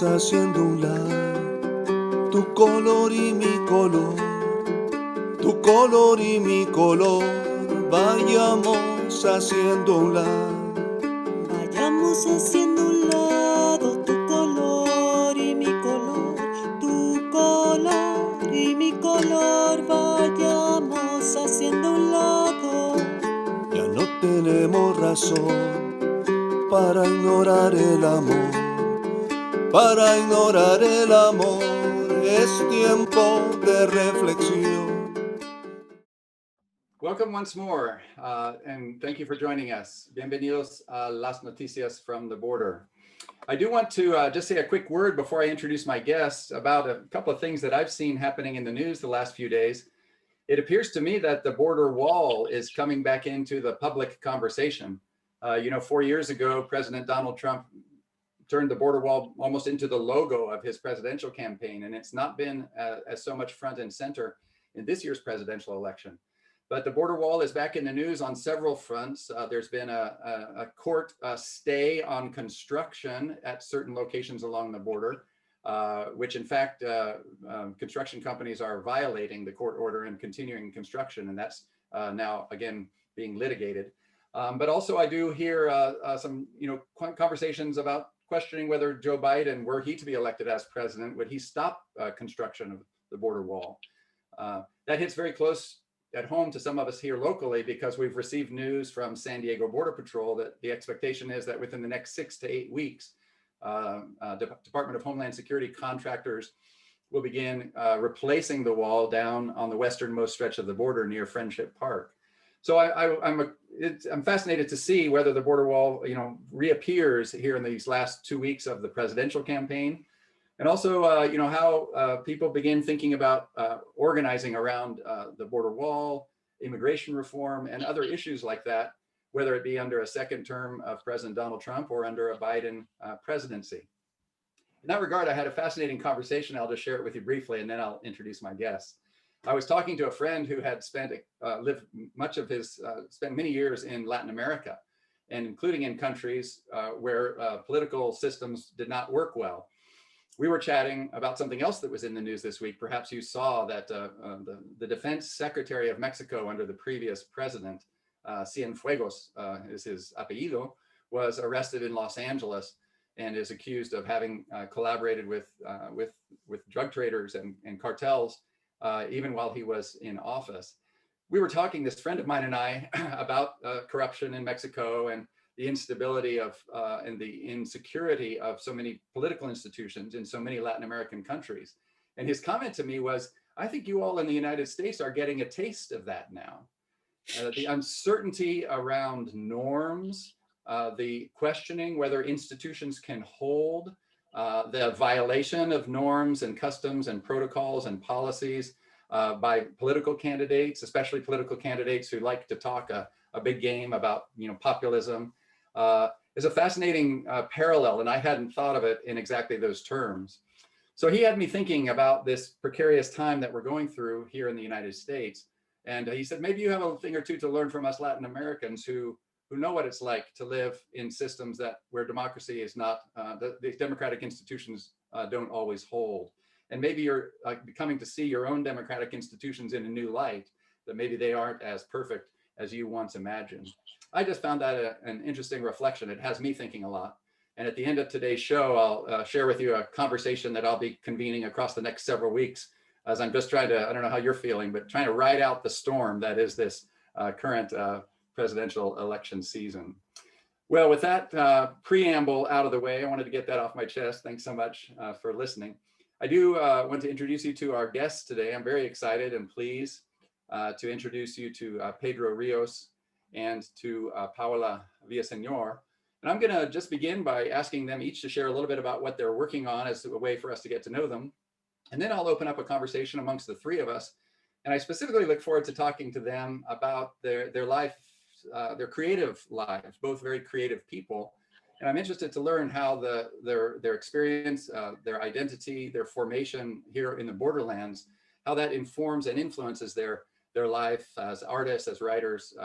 Vayamos haciendo un lado, tu color y mi color, tu color y mi color. Vayamos haciendo un lado. Vayamos haciendo un lado tu color y mi color, tu color y mi color. Vayamos haciendo un lado. Ya no tenemos razón para ignorar el amor, para ignorar el amor. Es tiempo de reflexión. Welcome once more, and thank you for joining us. Bienvenidos a Las Noticias from the border. I do want to just say a quick word before I introduce my guests about a couple of things that I've seen happening in the news the last few days. It appears to me that the border wall is coming back into the public conversation. 4 years ago, President Donald Trump turned the border wall almost into the logo of his presidential campaign, and it's not been as so much front and center in this year's presidential election. But the border wall is back in the news on several fronts. There's been a court stay on construction at certain locations along the border, which in fact, construction companies are violating the court order and continuing construction. And that's now, again, being litigated. But also I do hear some conversations about questioning whether Joe Biden, were he to be elected as president, would he stop construction of the border wall? That hits very close at home to some of us here locally, because we've received news from San Diego Border Patrol that the expectation is that within the next 6 to 8 weeks, Department of Homeland Security contractors will begin replacing the wall down on the westernmost stretch of the border near Friendship Park. So I'm fascinated to see whether the border wall, reappears here in these last 2 weeks of the presidential campaign. And also, how people begin thinking about organizing around the border wall, immigration reform, and other issues like that, whether it be under a second term of President Donald Trump or under a Biden presidency. In that regard, I had a fascinating conversation. I'll just share it with you briefly, and then I'll introduce my guests. I was talking to a friend who had spent many years in Latin America, and including in countries where political systems did not work well. We were chatting about something else that was in the news this week. Perhaps you saw that the defense secretary of Mexico under the previous president, Cienfuegos is his apellido, was arrested in Los Angeles and is accused of having collaborated with drug traders and cartels even while he was in office. We were talking, this friend of mine and I, about corruption in Mexico and the instability of and the insecurity of so many political institutions in so many Latin American countries. And his comment to me was, I think you all in the United States are getting a taste of that now. The uncertainty around norms, the questioning whether institutions can hold, the violation of norms and customs and protocols and policies by political candidates, especially political candidates who like to talk a big game about populism, is a fascinating parallel, and I hadn't thought of it in exactly those terms. So he had me thinking about this precarious time that we're going through here in the United States. And he said, maybe you have a thing or two to learn from us Latin Americans who know what it's like to live in systems where democracy is not, the democratic institutions don't always hold. And maybe you're coming to see your own democratic institutions in a new light, that maybe they aren't as perfect as you once imagined. I just found that an interesting reflection. It has me thinking a lot. And at the end of today's show, I'll share with you a conversation that I'll be convening across the next several weeks, as I'm just trying to, I don't know how you're feeling, but trying to ride out the storm that is this current presidential election season. Well, with that preamble out of the way, I wanted to get that off my chest. Thanks so much for listening. I do want to introduce you to our guests today. I'm very excited and pleased to introduce you to Pedro Rios and to Paola Villaseñor. And I'm going to just begin by asking them each to share a little bit about what they're working on as a way for us to get to know them. And then I'll open up a conversation amongst the three of us. And I specifically look forward to talking to them about their life, their creative lives, both very creative people. And I'm interested to learn how their experience, their identity, their formation here in the borderlands, how that informs and influences their life as artists, as writers,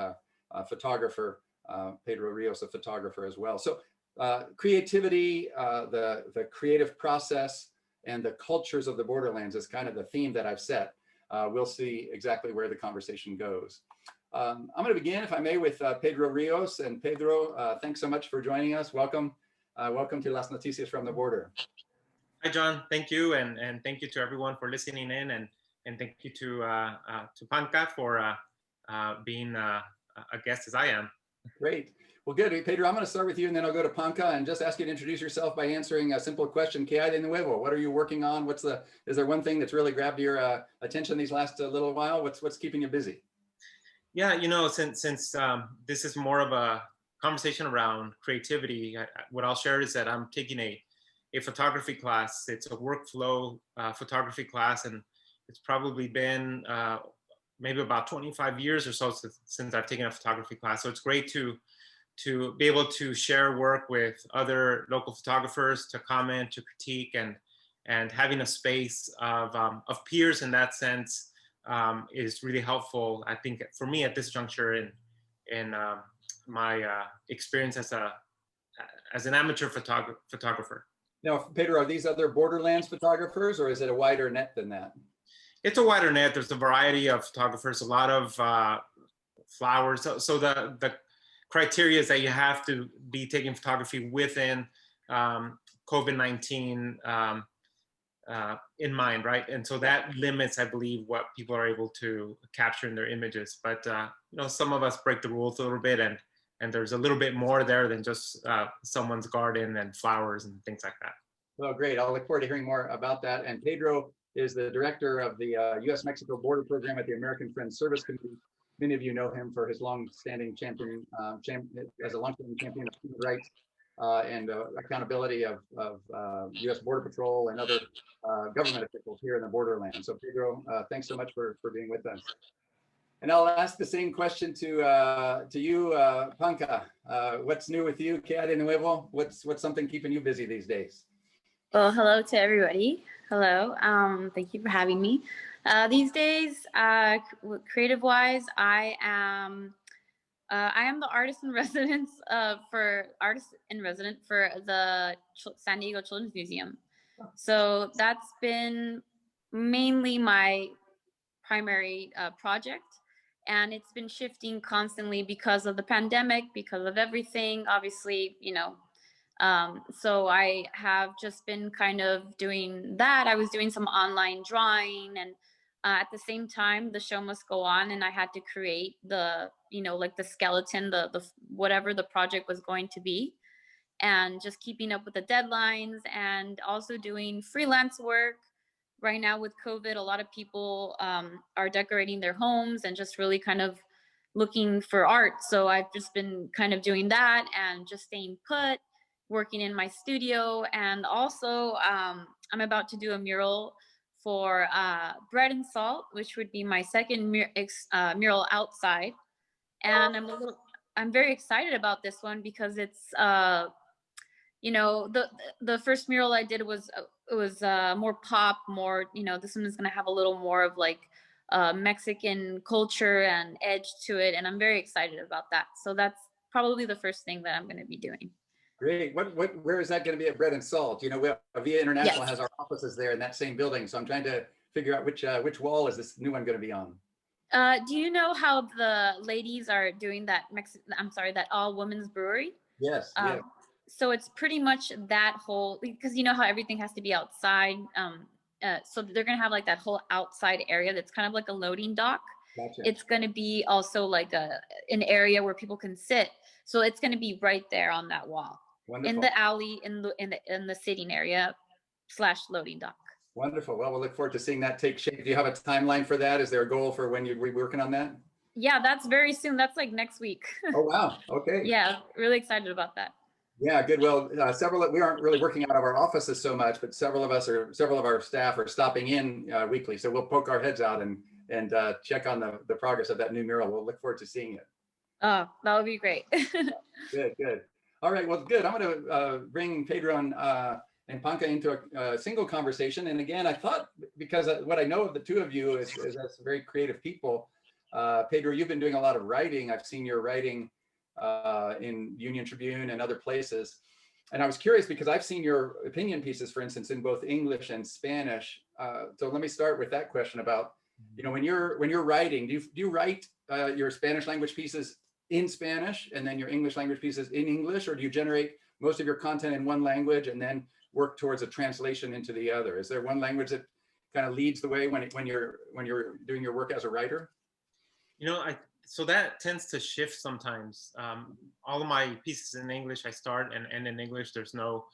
photographer, Pedro Rios, a photographer as well. So creativity, the creative process, and the cultures of the borderlands is kind of the theme that I've set. We'll see exactly where the conversation goes. I'm going to begin, if I may, with Pedro Rios. And Pedro, thanks so much for joining us. Welcome. Welcome to Las Noticias from the Border. Hi, John. Thank you, and thank you to everyone for listening in, and thank you to Panca for being a guest as I am. Great. Well, good. Pedro, I'm going to start with you, and then I'll go to Panca and just ask you to introduce yourself by answering a simple question. ¿Qué hay de nuevo? What are you working on? Is there one thing that's really grabbed your attention these last little while? What's keeping you busy? Yeah, since this is more of a conversation around creativity, what I'll share is that I'm taking a photography class. It's a workflow photography class, and it's probably been maybe about 25 years or so since I've taken a photography class. So it's great to be able to share work with other local photographers, to comment, to critique, and having a space of peers in that sense is really helpful, I think, for me at this juncture in my experience as an amateur photographer. Now, Pedro, are these other Borderlands photographers, or is it a wider net than that? It's a wider net. There's a variety of photographers, a lot of flowers. So the criteria is that you have to be taking photography within COVID-19 in mind, right? And so that limits, I believe, what people are able to capture in their images. But some of us break the rules a little bit, and there's a little bit more there than just someone's garden and flowers and things like that. Well, great. I'll look forward to hearing more about that. And Pedro is the director of the U.S.-Mexico Border Program at the American Friends Service Committee. Many of you know him for his long-standing champion as a long-standing champion of human rights and accountability of U.S. Border Patrol and other government officials here in the borderlands. So Pedro, thanks so much for being with us. And I'll ask the same question to you, Panca. What's new with you? ¿Qué hay de nuevo? What's something keeping you busy these days? Well, hello to everybody. Hello. Thank you for having me. These days, creative-wise, I am the artist in residence for the San Diego Children's Museum. So that's been mainly my primary project. And it's been shifting constantly because of the pandemic, because of everything, obviously, so I have just been kind of doing that. I was doing some online drawing, and at the same time, the show must go on, and I had to create the, like the skeleton, the whatever the project was going to be, and just keeping up with the deadlines, and also doing freelance work. Right now with COVID, a lot of people are decorating their homes and just really kind of looking for art. So I've just been kind of doing that and just staying put, working in my studio. And also I'm about to do a mural for Bread and Salt, which would be my second mural outside. And I'm very excited about this one because it's the first mural I did was more pop, more, this one is going to have a little more of like Mexican culture and edge to it. And I'm very excited about that. So that's probably the first thing that I'm going to be doing. Great. Where is that going to be at Bread and Salt? Via International has our offices there in that same building. So I'm trying to figure out which wall is this new one going to be on? Do you know how the ladies are doing that that all women's brewery? Yes. Yeah. So it's pretty much that whole, because you know how everything has to be outside. So they're going to have like that whole outside area that's kind of like a loading dock. Gotcha. It's going to be also like an area where people can sit. So it's going to be right there on that wall. Wonderful. In the alley, in the sitting area / loading dock. Wonderful. Well, we'll look forward to seeing that take shape. Do you have a timeline for that? Is there a goal for when you're working on that? Yeah, that's very soon. That's like next week. Oh, wow. Okay. Yeah, really excited about that. Yeah, good. Well, we aren't really working out of our offices so much, but several of our staff are stopping in weekly. So we'll poke our heads out and check on the progress of that new mural. We'll look forward to seeing it. Oh, that would be great. Good. All right, well, good. I'm going to bring Pedro and Panca into a single conversation. And again, I thought, because what I know of the two of you is as very creative people. Pedro, you've been doing a lot of writing. I've seen your writing in Union Tribune and other places. And I was curious because I've seen your opinion pieces, for instance, in both English and Spanish. So let me start with that question about, when you're writing, do you write your Spanish language pieces in Spanish and then your English language pieces in English, or do you generate most of your content in one language and then work towards a translation into the other? Is there one language that kind of leads the way when you're doing your work as a writer? So that tends to shift sometimes. All of my pieces in English, I start and end in English. There's no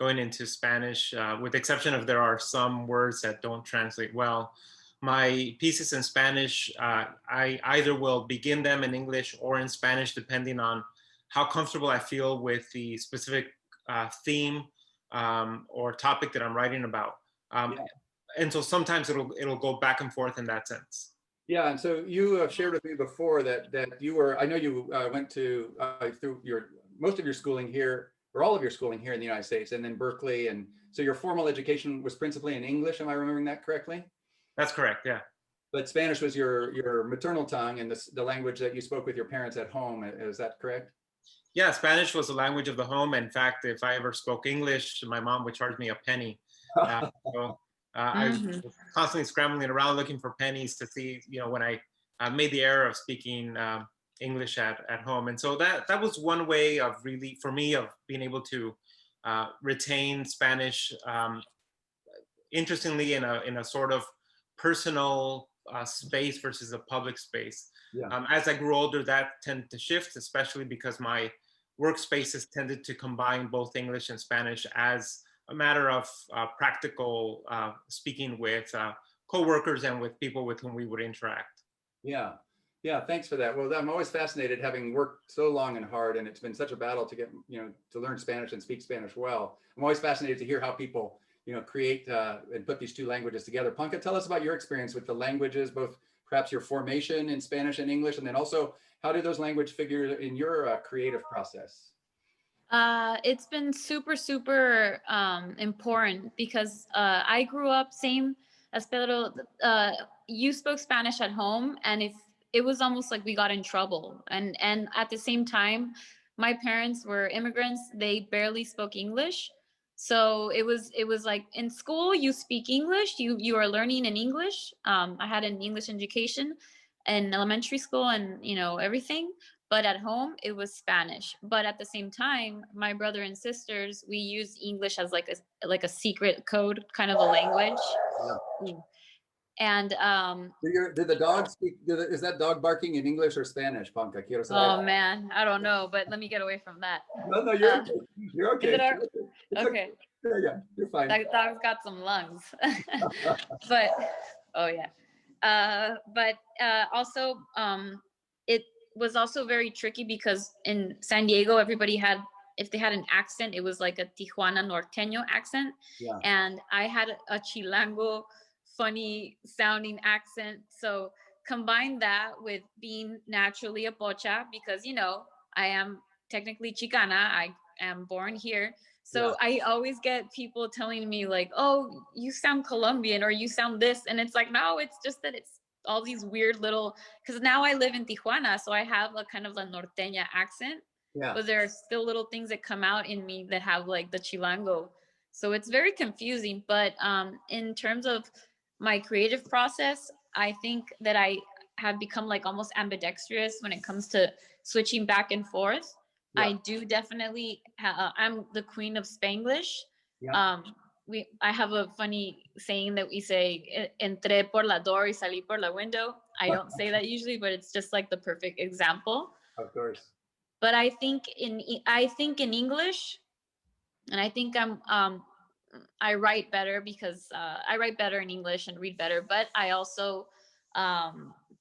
going into Spanish, with the exception of there are some words that don't translate well. My pieces in Spanish, I either will begin them in English or in Spanish, depending on how comfortable I feel with the specific theme or topic that I'm writing about. And so sometimes it'll go back and forth in that sense. Yeah, and so you have shared with me before that you were, I know you went to through most of your schooling here, or all of your schooling here in the United States, and then Berkeley, and so your formal education was principally in English. Am I remembering that correctly? That's correct, yeah. But Spanish was your maternal tongue and the language that you spoke with your parents at home. Is that correct? Yeah, Spanish was the language of the home. In fact, if I ever spoke English, my mom would charge me a penny. I was constantly scrambling around looking for pennies to see, when I made the error of speaking English at home. And so that was one way of really, for me, of being able to retain Spanish, interestingly, in a sort of personal space versus a public space. Yeah. As I grew older, that tended to shift, especially because my workspaces tended to combine both English and Spanish as a matter of practical speaking with coworkers and with people with whom we would interact. Yeah. Yeah, thanks for that. Well, I'm always fascinated, having worked so long and hard, and it's been such a battle to get, to learn Spanish and speak Spanish well. I'm always fascinated to hear how people, create and put these two languages together. Panka, tell us about your experience with the languages, both perhaps your formation in Spanish and English, and then also how do those languages figure in your creative process? It's been super, super important because I grew up same as Pedro. You spoke Spanish at home, and if it was almost like we got in trouble, and at the same time, my parents were immigrants. They barely spoke English, so it was like in school you speak English. You are learning in English. I had an English education in elementary school, and everything. But at home it was Spanish. But at the same time, my brother and sisters, we use English as like a secret code kind of a language. Yeah. And did the dog speak? Is that dog barking in English or Spanish, Panka? Quiero saber. Oh man, I don't know, but let me get away from that. No, you're okay. You're okay. Okay. Yeah, you're fine. That dog's got some lungs. But oh yeah. But also it was also very tricky because in San Diego, everybody had, if they had an accent, it was like a Tijuana norteño accent. Yeah. And I had a Chilango funny sounding accent. So combine that with being naturally a pocha, because, I am technically Chicana. I am born here. So yeah. I always get people telling me like, oh, you sound Colombian or you sound this. And it's like, no, it's just that it's all these weird little, because now I live in Tijuana, so I have a kind of a norteña accent. Yeah. But there are still little things that come out in me that have like the Chilango. So it's very confusing. But in terms of my creative process, I think that I have become like almost ambidextrous when it comes to switching back and forth. Yeah. I do definitely, I'm the queen of Spanglish. Yeah. I have a funny saying that we say, entré por la door y salí por la window. I don't say that usually, but it's just like the perfect example. Of course. But I think in English, and I think I write better because I write better in English and read better, but I also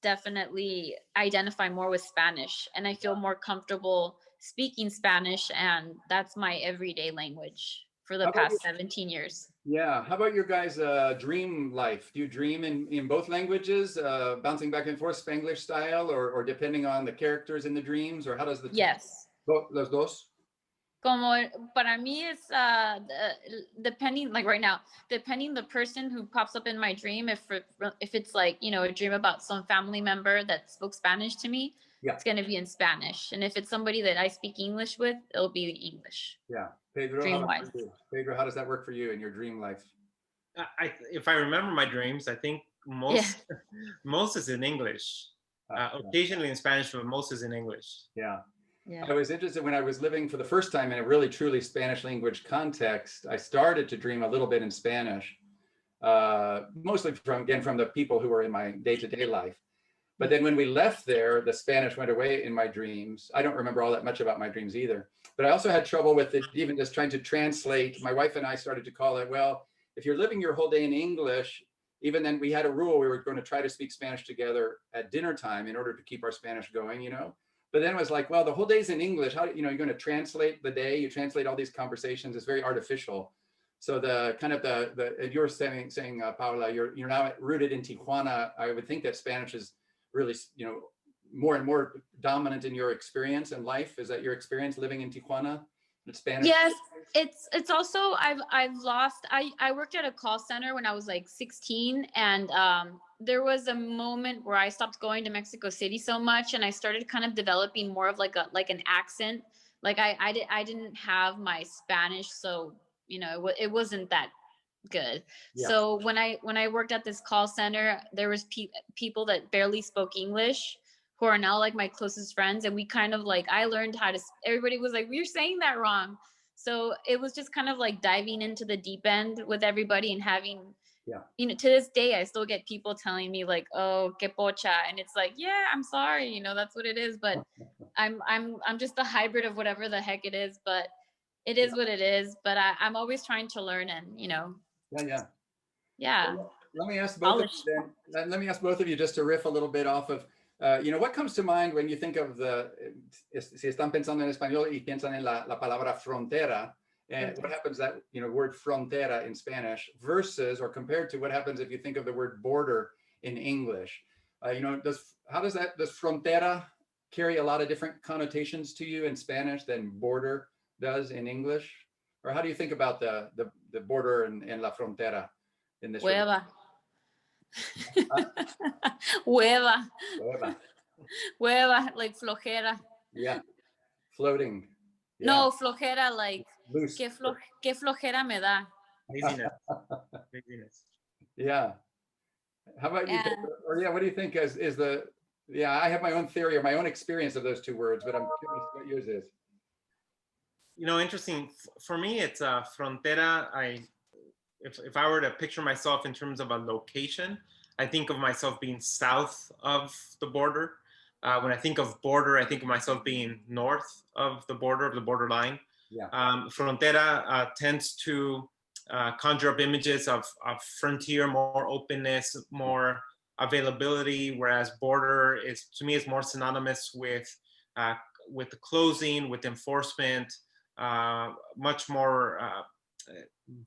definitely identify more with Spanish, and I feel more comfortable speaking Spanish, and that's my everyday language for the past 17 years. Yeah. How about your guys' dream life? Do you dream in both languages, bouncing back and forth, Spanglish style, or depending on the characters in the dreams, or how does the yes los dos? Como para mí es depending, like right now, depending the person who pops up in my dream, if it's like, a dream about some family member that spoke Spanish to me, yeah. It's going to be in Spanish. And if it's somebody that I speak English with, it'll be English. Yeah, Pedro, how dream about wise. for you? Pedro, how does that work for you in your dream life? If I remember my dreams, I think Yeah. most is in English. Yeah. Occasionally in Spanish, but most is in English. Yeah. Yeah. I was interested when I was living for the first time in a really truly Spanish language context. I started to dream a little bit in Spanish, mostly from the people who were in my day-to-day life. But then when we left there, the Spanish went away in my dreams. I don't remember all that much about my dreams either. But I also had trouble with it, even just trying to translate. My wife and I started to call it, well, if you're living your whole day in English, even then we had a rule, we were going to try to speak Spanish together at dinner time in order to keep our Spanish going, you know. But then it was like, well, the whole day's in English. How, you know, you're going to translate the day, you translate all these conversations. It's very artificial. So the kind of the you're saying Paula, you're now rooted in Tijuana. I would think that Spanish is really, you know, more and more dominant in your experience in life. Is that your experience living in Tijuana? It's Spanish. Yes, it's also I've lost I worked at a call center when I was like 16, and there was a moment where I stopped going to Mexico City so much, and I started kind of developing more of like an accent. Like I didn't have my Spanish, so you know it wasn't that good. Yeah. So when I worked at this call center, there was people that barely spoke English who are now like my closest friends, and we kind of like I learned how to. Everybody was like, "You're saying that wrong." So it was just kind of like diving into the deep end with everybody and having, Yeah. you know, to this day I still get people telling me like, "Oh, que pocha," and it's like, yeah, I'm sorry, you know, that's what it is. But I'm just a hybrid of whatever the heck it is. But it is what it is. But I'm always trying to learn, and you know, yeah. Well, let me ask both of Polish. you then. Let me ask both of you just to riff a little bit off of, you know, what comes to mind when you think of the, si están pensando en español y piensan en la palabra frontera, what happens that, you know, word frontera in Spanish versus or compared to what happens if you think of the word border in English? You know, does frontera carry a lot of different connotations to you in Spanish than border does in English? Or how do you think about the border and la frontera in this regard? Hueva. Hueva. Hueva. Hueva, like flojera. Yeah, floating. Yeah. No, flojera, like Loose. qué flojera me da. Laziness. Laziness. Yeah. How about you, Pedro? Or yeah, what do you think is the, yeah, I have my own theory or my own experience of those two words, but I'm curious what yours is. You know, interesting. For me, it's frontera. If I were to picture myself in terms of a location, I think of myself being south of the border. When I think of border, I think of myself being north of the border line. Yeah. Frontera tends to conjure up images of frontier, more openness, more availability, whereas border is, to me, is more synonymous with the closing, with enforcement, much more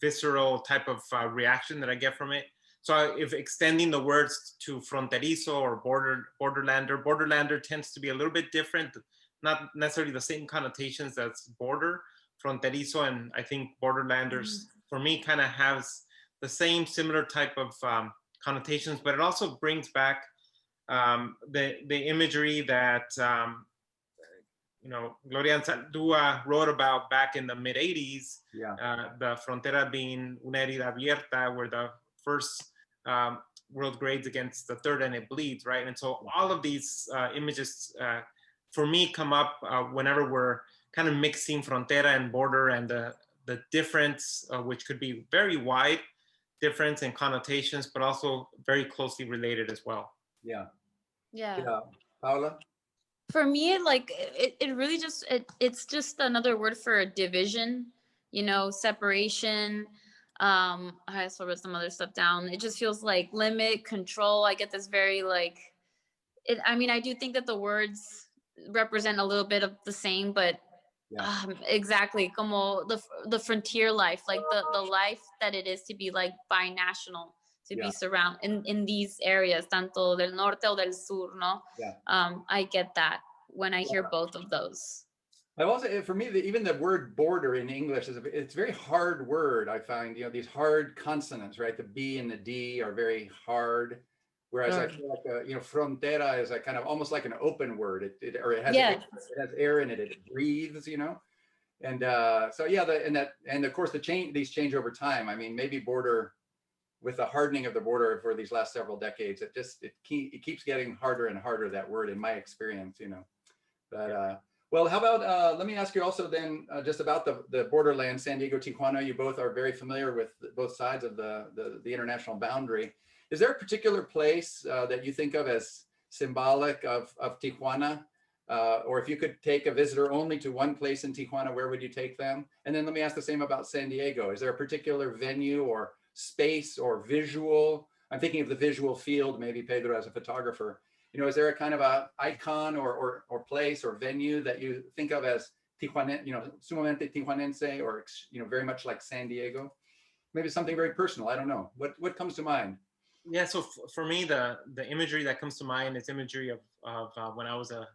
visceral type of reaction that I get from it. So if extending the words to fronterizo or borderlander tends to be a little bit different, not necessarily the same connotations as border. Fronterizo and I think borderlanders, for me, kind of has the same similar type of connotations, but it also brings back the imagery that you know, Gloria Anzaldúa wrote about back in the mid 80s, the frontera being una herida abierta, where the first world grades against the third and it bleeds, right? And so all of these images, for me, come up whenever we're kind of mixing frontera and border and the difference, which could be very wide difference in connotations, but also very closely related as well. Yeah. Yeah. Paula? For me, like it really just it's just another word for a division, you know, separation. I also wrote some other stuff down. It just feels like limit, control. I get this very like it. I mean, I do think that the words represent a little bit of the same, but exactly, como the frontier life, like the life that it is to be like binational, to be surrounded in these areas, tanto del norte o del sur, no? I get that when I hear both of those. I also, for me, even the word border in English it's a very hard word. I find, you know, these hard consonants, right? The B and the D are very hard. Whereas I feel like, you know, frontera is a kind of almost like an open word. It has air in it. It breathes, you know. And so yeah, and of course these change over time. I mean, maybe border with the hardening of the border for these last several decades, it keeps getting harder and harder, that word, in my experience, But well, how about let me ask you also then just about the borderland, San Diego, Tijuana. You both are very familiar with both sides of the international boundary. Is there a particular place that you think of as symbolic of Tijuana? Or if you could take a visitor only to one place in Tijuana, where would you take them? And then let me ask the same about San Diego. Is there a particular venue or space or visual? I'm thinking of the visual field, maybe Pedro as a photographer. Is there a kind of a icon or place or venue that you think of as Tijuana, sumamente tijuanense, or very much like San Diego? Maybe something very personal. I don't know. What comes to mind? Yeah, so for me, the imagery that comes to mind is imagery of when I was a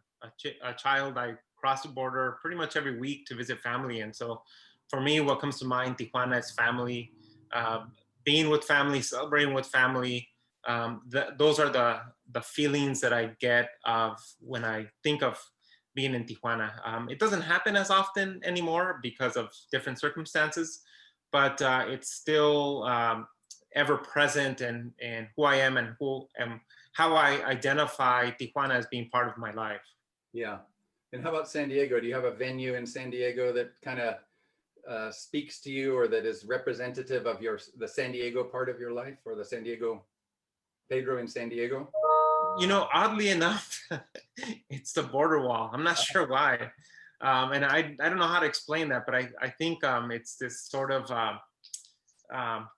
child. I crossed the border pretty much every week to visit family, and so for me, what comes to mind, Tijuana, is family, being with family, celebrating with family. Those are the feelings that I get of when I think of being in Tijuana. It doesn't happen as often anymore because of different circumstances, but it's still ever present and who I am and how I identify Tijuana as being part of my life. Yeah. And how about San Diego? Do you have a venue in San Diego that kind of speaks to you, or that is representative of the San Diego part of your life, or the San Diego, Pedro in San Diego? Oddly enough, it's the border wall. I'm not sure why. And I don't know how to explain that, but I think it's this sort of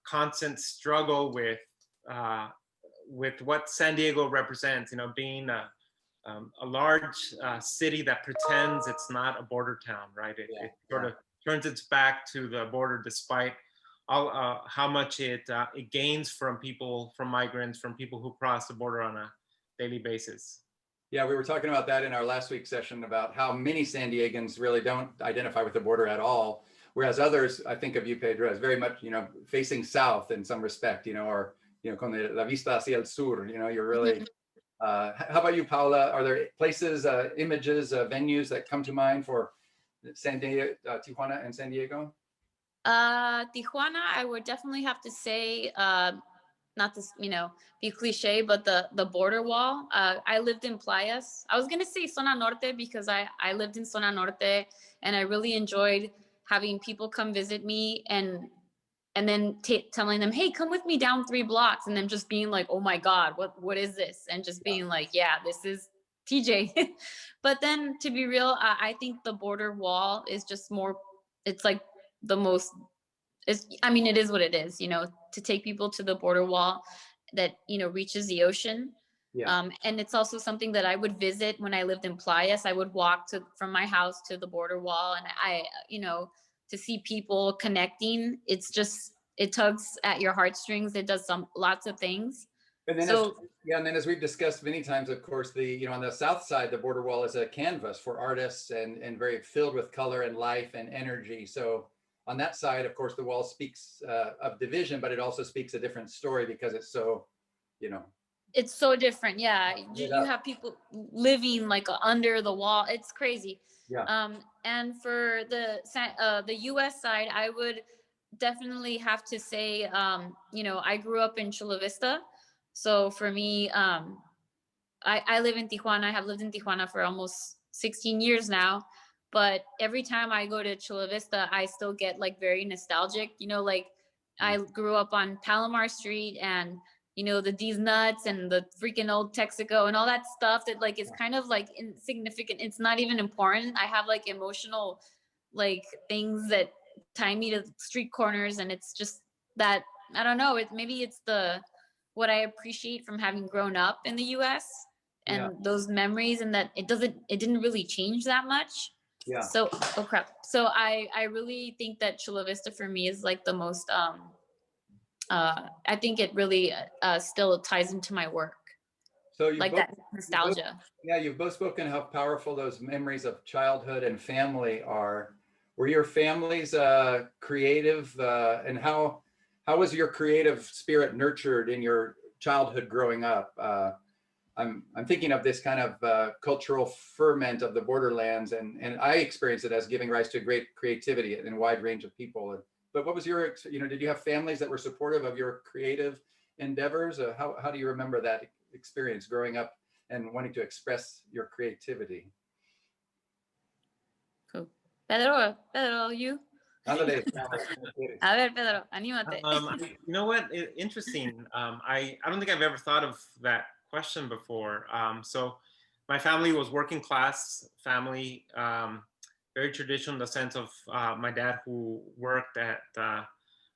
constant struggle with what San Diego represents, being a large city that pretends it's not a border town, right? It sort of turns its back to the border despite all how much it gains from people, from migrants, from people who cross the border on a daily basis. Yeah, we were talking about that in our last week's session, about how many San Diegans really don't identify with the border at all, whereas others, I think of you, Pedro, as very much, facing south in some respect, or con la vista hacia el sur, you're really. How about you, Paula? Are there places, images, venues that come to mind for San Diego, Tijuana, and San Diego? Tijuana, I would definitely have to say, not to be cliche, but the border wall. I lived in Playas. I was gonna say Zona Norte because I lived in Zona Norte, and I really enjoyed having people come visit me and then telling them, hey, come with me down 3 blocks, and then just being like, oh my God, what is this? And just being like, yeah, this is TJ. But then to be real, I think the border wall is just more, it's like the most, it is what it is, to take people to the border wall that, reaches the ocean. Yeah. And it's also something that I would visit when I lived in Playas. I would walk from my house to the border wall, and I to see people connecting, it tugs at your heartstrings. It does lots of things. And then, as we've discussed many times, of course, on the south side, the border wall is a canvas for artists and very filled with color and life and energy. So on that side, of course, the wall speaks of division, but it also speaks a different story because it's so, It's so different. Yeah. You have people living like under the wall. It's crazy. Yeah. And for the US side, I would definitely have to say, I grew up in Chula Vista. So for me, I live in Tijuana. I have lived in Tijuana for almost 16 years now. But every time I go to Chula Vista, I still get like very nostalgic. I grew up on Palomar Street, and the D's Nuts and the freaking old Texaco and all that stuff that like is kind of like insignificant. It's not even important. I have like emotional like things that tie me to street corners, and it's just that, I don't know, maybe it's what I appreciate from having grown up in the US and those memories, and that it didn't really change that much. Yeah. So, oh crap. So I really think that Chula Vista for me is like the most, I think it really still ties into my work. So that nostalgia. You've both spoken how powerful those memories of childhood and family are. Were your families creative, and how was your creative spirit nurtured in your childhood growing up? I'm thinking of this kind of cultural ferment of the borderlands, and I experience it as giving rise to great creativity in a wide range of people. But what was your, did you have families that were supportive of your creative endeavors? How do you remember that experience growing up and wanting to express your creativity? Cool. Pedro, you? Ándale. A ver, Pedro, anímate. You know what? Interesting. I don't think I've ever thought of that question before. So my family was working class family, very traditional in the sense of my dad who worked at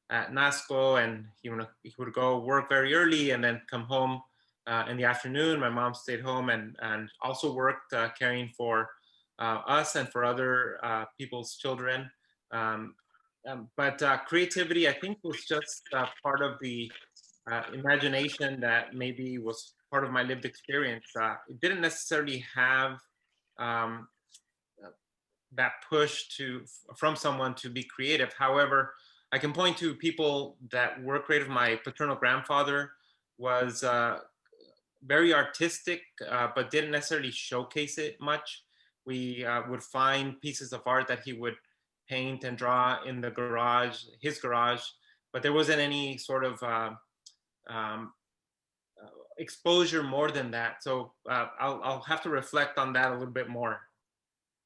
NASCO, and he would go work very early and then come home in the afternoon. My mom stayed home and also worked caring for us and for other people's children. But creativity, I think, was just part of the imagination that maybe was part of my lived experience. It didn't necessarily have that push from someone to be creative. However, I can point to people that were creative. My paternal grandfather was very artistic, but didn't necessarily showcase it much. We would find pieces of art that he would paint and draw in the garage, his garage, but there wasn't any sort of exposure more than that. So I'll have to reflect on that a little bit more.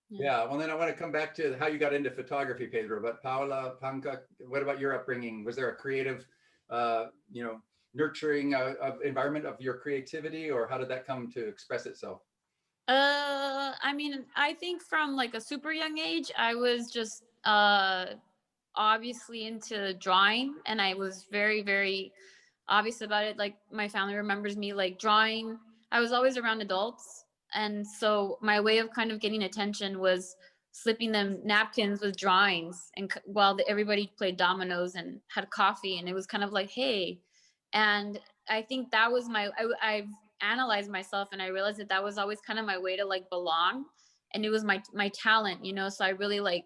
Yeah, well, then I want to come back to how you got into photography, Pedro. But Paula, Panka, what about your upbringing? Was there a creative, nurturing environment of your creativity, or how did that come to express itself? I mean, I think from like a super young age, I was just obviously into drawing, and I was very, very obvious about it. Like my family remembers me like drawing. I was always around adults, and so my way of kind of getting attention was slipping them napkins with drawings, and while everybody played dominoes and had coffee, and it was kind of like, hey. And I think that was I've analyzed myself, and I realized that was always kind of my way to like belong, and it was my talent, so I really like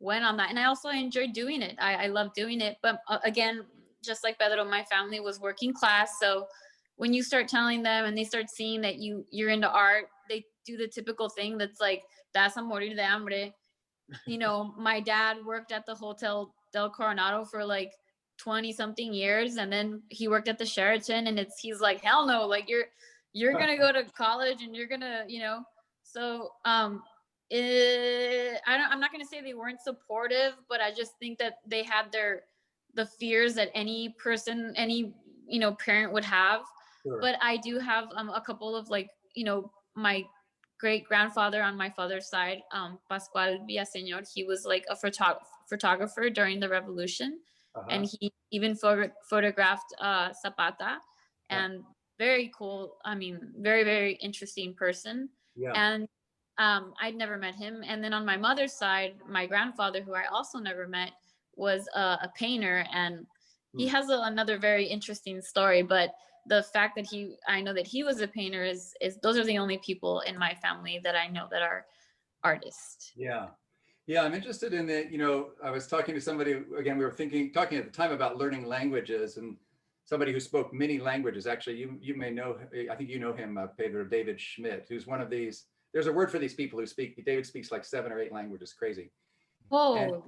went on that, and I also enjoyed doing it. I love doing it, but again, just like Pedro, my family was working class, so when you start telling them and they start seeing that you're into art, they do the typical thing that's like, that's a morir de hambre. My dad worked at the Hotel Del Coronado for like 20 something years, and then he worked at the Sheraton, and he's like, hell no, like you're gonna go to college and you're gonna, so I'm not gonna say they weren't supportive, but I just think that they had the fears that any person, any parent would have. Sure. But I do have a couple of like, my great grandfather on my father's side, Pascual Villaseñor, he was like a photographer during the revolution. And he even photographed Zapata, and very cool. I mean, very, very interesting person. Yeah. And I'd never met him. And then on my mother's side, my grandfather, who I also never met, was a painter, and he has another very interesting story. But the fact that I know that he was a painter is those are the only people in my family that I know that are artists. Yeah. Yeah, I'm interested in the, I was talking to somebody, again, we were talking at the time about learning languages, and somebody who spoke many languages. Actually, you may know, I think you know him, Pedro, David Schmidt, who's one of these, there's a word for these people who David speaks like 7 or 8 languages, crazy. Oh. And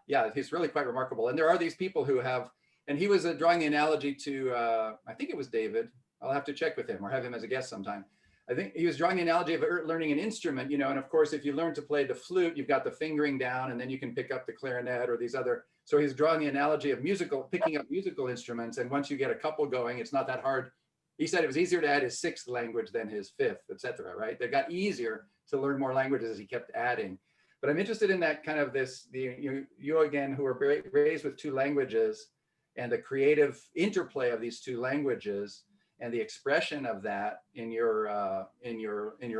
yeah, he's really quite remarkable. And there are these people who have, and he was drawing the analogy to, I think it was David, I'll have to check with him or have him as a guest sometime. I think he was drawing the analogy of learning an instrument, and of course, if you learn to play the flute, you've got the fingering down, and then you can pick up the clarinet or these other. So he's drawing the analogy of picking up musical instruments. And once you get a couple going, it's not that hard. He said it was easier to add his 6th language than his 5th, etc. Right? They got easier to learn more languages as he kept adding. But I'm interested in that kind of you again, who are raised with 2 languages, and the creative interplay of these 2 languages, and the expression of that in your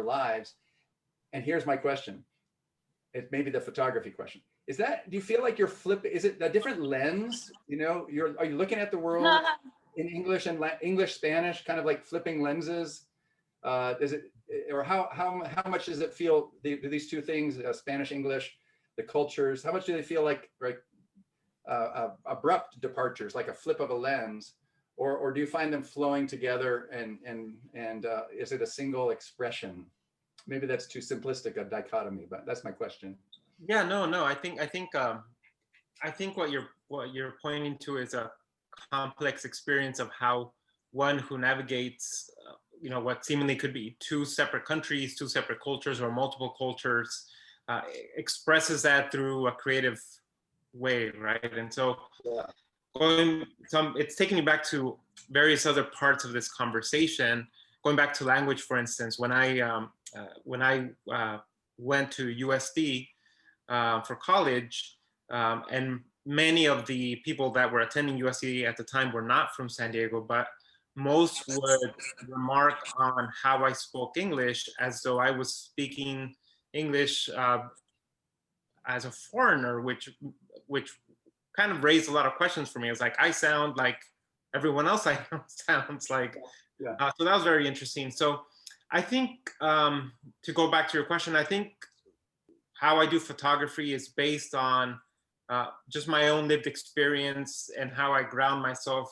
lives. And here's my question. It may be the photography question. Do you feel like is it a different lens? Are you looking at the world in English and English, Spanish, kind of like flipping lenses? How much does it feel, these 2 things, Spanish, English, the cultures, how much do they feel like abrupt departures, like a flip of a lens? or do you find them flowing together and is it a single expression? Maybe that's too simplistic a dichotomy, but that's my question. Yeah, no. I think what you're pointing to is a complex experience of how one who navigates, what seemingly could be two separate countries, two separate cultures, or multiple cultures, expresses that through a creative way, right? And so, Yeah. it's taking me back to various other parts of this conversation. Going back to language, for instance, when I went to USD for college, and many of the people that were attending USD at the time were not from San Diego, but most would remark on how I spoke English as though I was speaking English as a foreigner, which kind of raised a lot of questions for me. It's like, I sound like everyone else I know sounds like. Yeah. So that was very interesting. So I think, to go back to your question, I think how I do photography is based on just my own lived experience and how I ground myself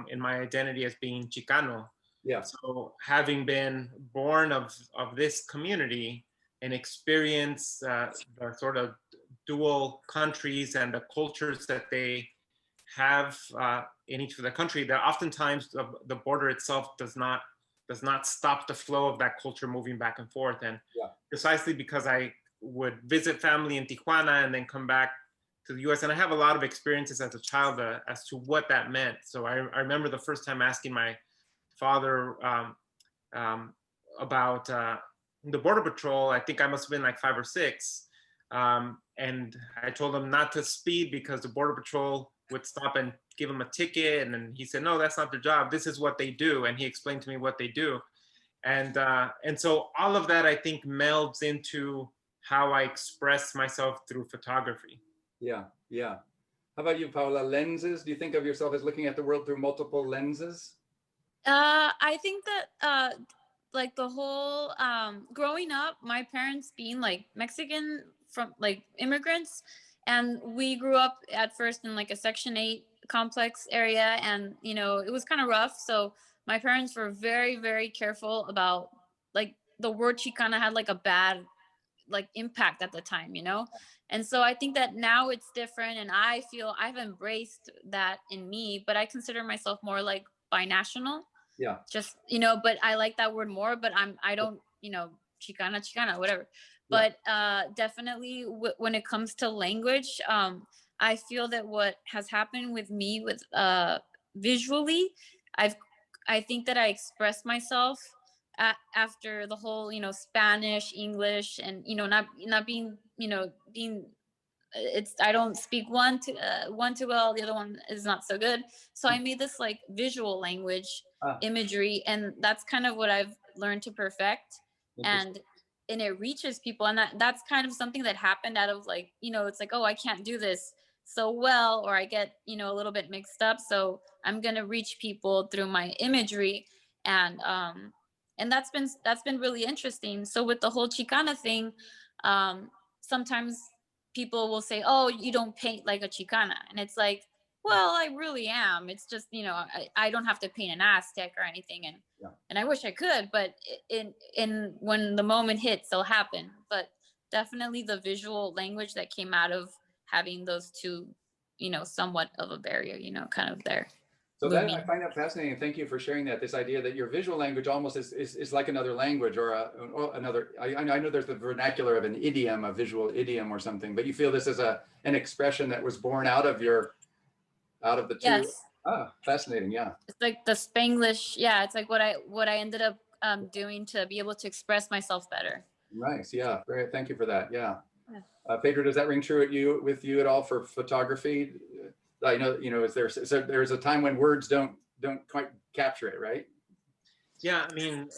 in my identity as being Chicano. Yeah. So having been born of this community and experience the sort of dual countries and the cultures that they have in each of the country, that oftentimes the border itself does not stop the flow of that culture moving back and forth. And precisely because I would visit family in Tijuana and then come back to the US, and I have a lot of experiences as a child as to what that meant. So I remember the first time asking my father about the Border Patrol. I think I must have been like 5 or 6. And I told him not to speed because the Border Patrol would stop and give him a ticket. And then he said, no, that's not their job. This is what they do. And he explained to me what they do. And so all of that, I think, melds into how I express myself through photography. Yeah. How about you, Paula? Lenses? Do you think of yourself as looking at the world through multiple lenses? I think that like the whole growing up, my parents being like Mexican from like immigrants, and we grew up at first in like a Section 8 complex area, and it was kind of rough. So my parents were very, very careful about, like, the word Chicana had like a bad like impact at the time, and so I think that now it's different, and I feel I've embraced that in me, but I consider myself more like binational. Yeah. Just but I like that word more, but I don't Chicana whatever. But definitely when it comes to language, I feel that what has happened with me with visually, I think that I express myself after the whole Spanish, English, and not being being it's I don't speak one too well, the other one is not so good, so I made this like visual language imagery, and that's kind of what I've learned to perfect, and it reaches people, and that's kind of something that happened out of like it's like, oh, I can't do this so well, or I get a little bit mixed up, so I'm gonna reach people through my imagery, and that's been really interesting. So with the whole Chicana thing, sometimes people will say, oh, you don't paint like a Chicana, and it's like, well, I really am. It's just I don't have to paint an Aztec or anything, and I wish I could, but in when the moment hits, it'll happen. But definitely the visual language that came out of having those two, somewhat of a barrier, kind of there. So that I find that fascinating. Thank you for sharing that. This idea that your visual language almost is like another language, or another. I know there's the vernacular of an idiom, a visual idiom or something, but you feel this is an expression that was born out of the two. Yes. Fascinating. Yeah. It's like the Spanglish. Yeah, it's like what I ended up doing to be able to express myself better. Nice. Yeah. Very. Thank you for that. Yeah. Pedro, does that ring true with you at all for photography? I know, there's a time when words don't quite capture it, right? Yeah, I mean,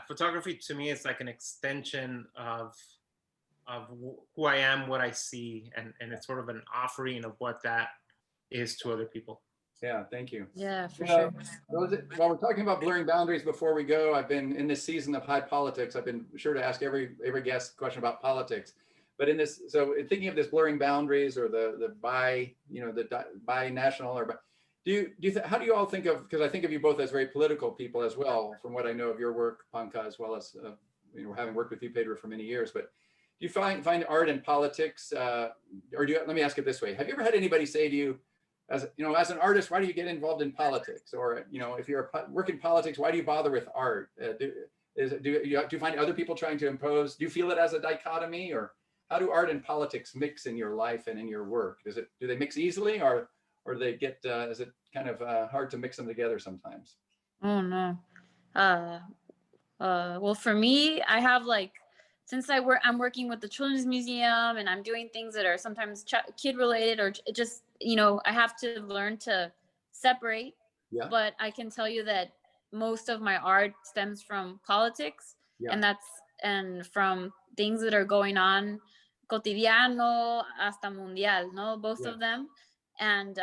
photography to me is like an extension of who I am, what I see, and it's sort of an offering of what that is to other people. Yeah, thank you. Yeah, for sure. While we're talking about blurring boundaries, before we go, I've been in this season of High Politics. I've been sure to ask every guest a question about politics. But in thinking of this blurring boundaries, or the bi-national, how do you all think of, because I think of you both as very political people as well, from what I know of your work, Panka, as well as, having worked with you, Pedro, for many years, but do you find art and politics, or let me ask it this way. Have you ever had anybody say to you, as an artist, why do you get involved in politics? Or, if you're work in politics, why do you bother with art? Do you find other people trying to impose, do you feel it as a dichotomy, or how do art and politics mix in your life and in your work? Do they mix easily, or do they get, is it kind of hard to mix them together sometimes? Oh no. Well, for me, I have since I'm working with the Children's Museum, and I'm doing things that are sometimes kid related, or just, I have to learn to separate. Yeah. But I can tell you that most of my art stems from politics, Yeah. and from things that are going on, cotidiano hasta mundial, no, both Yeah. of them. And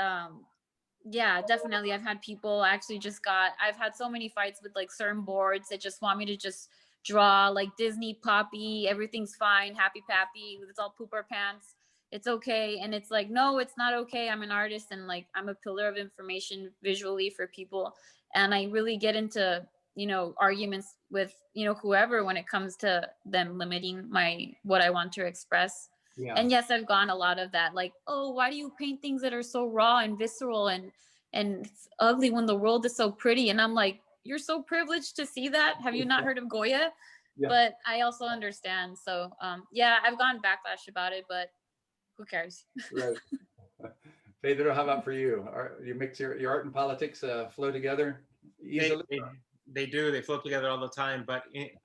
yeah, definitely. I've had people I've had so many fights with certain boards that just want me to just draw Disney Poppy, everything's fine, happy pappy, it's all pooper pants, it's okay. And it's no, it's not okay. I'm an artist, and I'm a pillar of information visually for people. And I really get into, arguments with, whoever, when it comes to them limiting what I want to express. Yeah. And yes, I've gone a lot of that, oh, why do you paint things that are so raw and visceral and it's ugly when the world is so pretty? And I'm like, you're so privileged to see that. Have you not heard of Goya? Yeah. But I also understand. So yeah, I've gotten backlash about it, but who cares? Right. Pedro, how about for you? You mix your art and politics flow together easily? They do. They flow together all the time. But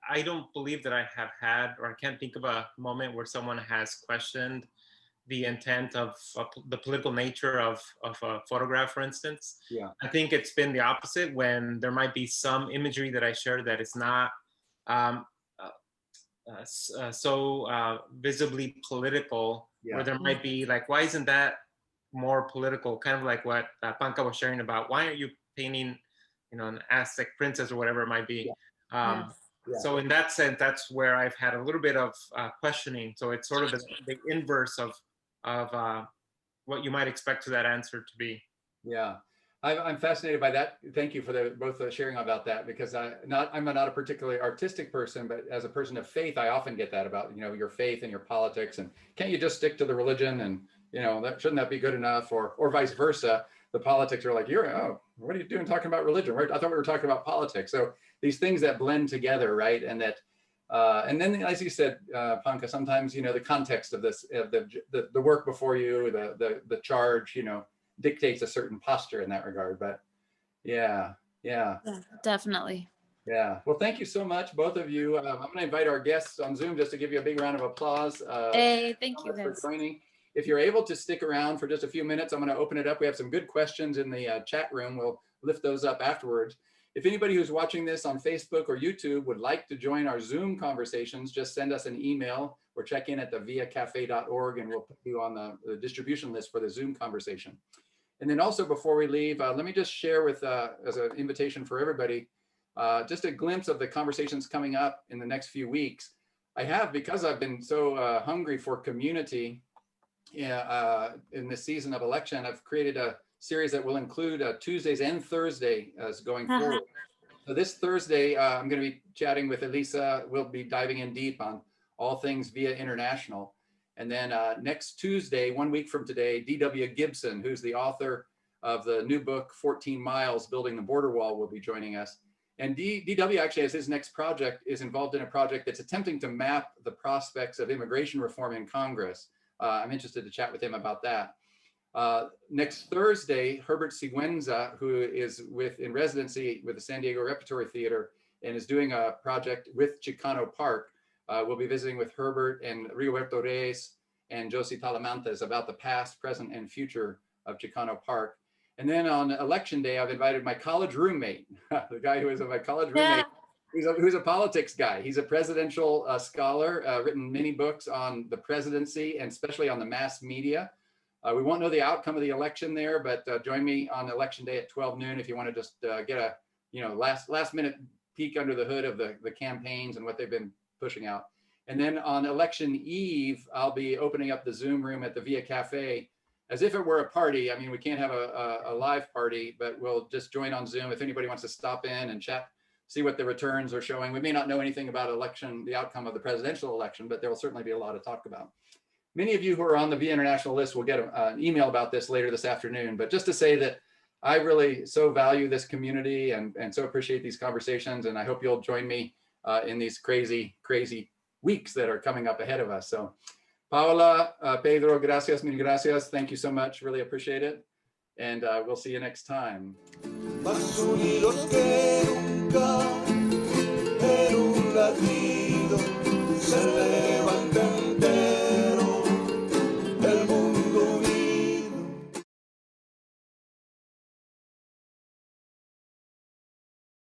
I don't believe that I have had, or I can't think of a moment where someone has questioned the intent of the political nature of a photograph, for instance. Yeah. I think it's been the opposite, when there might be some imagery that I share that is not so visibly political, yeah. where there might be why isn't that more political? Kind of like what Panka was sharing about, why aren't you painting, an Aztec princess or whatever it might be. Yeah. Yeah. So in that sense, that's where I've had a little bit of questioning. So it's sort of the inverse of what you might expect to that answer to be. Yeah, I'm fascinated by that. Thank you for both sharing about that, because I'm not a particularly artistic person, but as a person of faith, I often get that about, your faith and your politics, and can't you just stick to the religion, and shouldn't that be good enough, or vice versa? The politics are like, what are you doing talking about religion? Right? I thought we were talking about politics. So these things that blend together, right? And that, and then, as you said, Panka, sometimes, the context of this, the work before you, the charge, dictates a certain posture in that regard. But yeah, definitely. Yeah. Well, thank you so much, both of you. I'm going to invite our guests on Zoom just to give you a big round of applause. Hey, thank you for joining. If you're able to stick around for just a few minutes, I'm going to open it up. We have some good questions in the chat room. We'll lift those up afterwards. If anybody who's watching this on Facebook or YouTube would like to join our Zoom conversations, just send us an email or check in at the viacafe.org, and we'll put you on the distribution list for the Zoom conversation. And then also, before we leave, let me just share with, as an invitation for everybody, just a glimpse of the conversations coming up in the next few weeks. I have, because I've been so hungry for community in this season of election, I've created a series that will include Tuesdays and Thursday as going forward. So this Thursday, I'm going to be chatting with Elisa. We'll be diving in deep on all things Via International. And then next Tuesday, 1 week from today, D.W. Gibson, who's the author of the new book, 14 Miles, Building the Border Wall, will be joining us. And D.W. actually, as his next project, is involved in a project that's attempting to map the prospects of immigration reform in Congress. I'm interested to chat with him about that. Next Thursday, Herbert Siguenza, who is in residency with the San Diego Repertory Theater and is doing a project with Chicano Park, we'll be visiting with Herbert and Rigoberto Reyes and Josie Talamantes about the past, present, and future of Chicano Park. And then on election day, I've invited my college roommate, the guy who is my college roommate, who's a politics guy. He's a presidential scholar, written many books on the presidency and especially on the mass media. We won't know the outcome of the election there, but join me on election day at 12 noon if you want to just get a last minute peek under the hood of the campaigns and what they've been pushing out. And then on election eve, I'll be opening up the Zoom room at the Via Cafe as if it were a party. I mean, we can't have a live party, but we'll just join on Zoom. If anybody wants to stop in and chat, see what the returns are showing. We may not know anything about the outcome of the presidential election, but there will certainly be a lot to talk about. Many of you who are on the Via International list will get an email about this later this afternoon. But just to say that I really so value this community and so appreciate these conversations. And I hope you'll join me in these crazy, crazy weeks that are coming up ahead of us. So Paola, Pedro, gracias, mil gracias. Thank you so much. Really appreciate it. And we'll see you next time. Más unidos que nunca en un latín.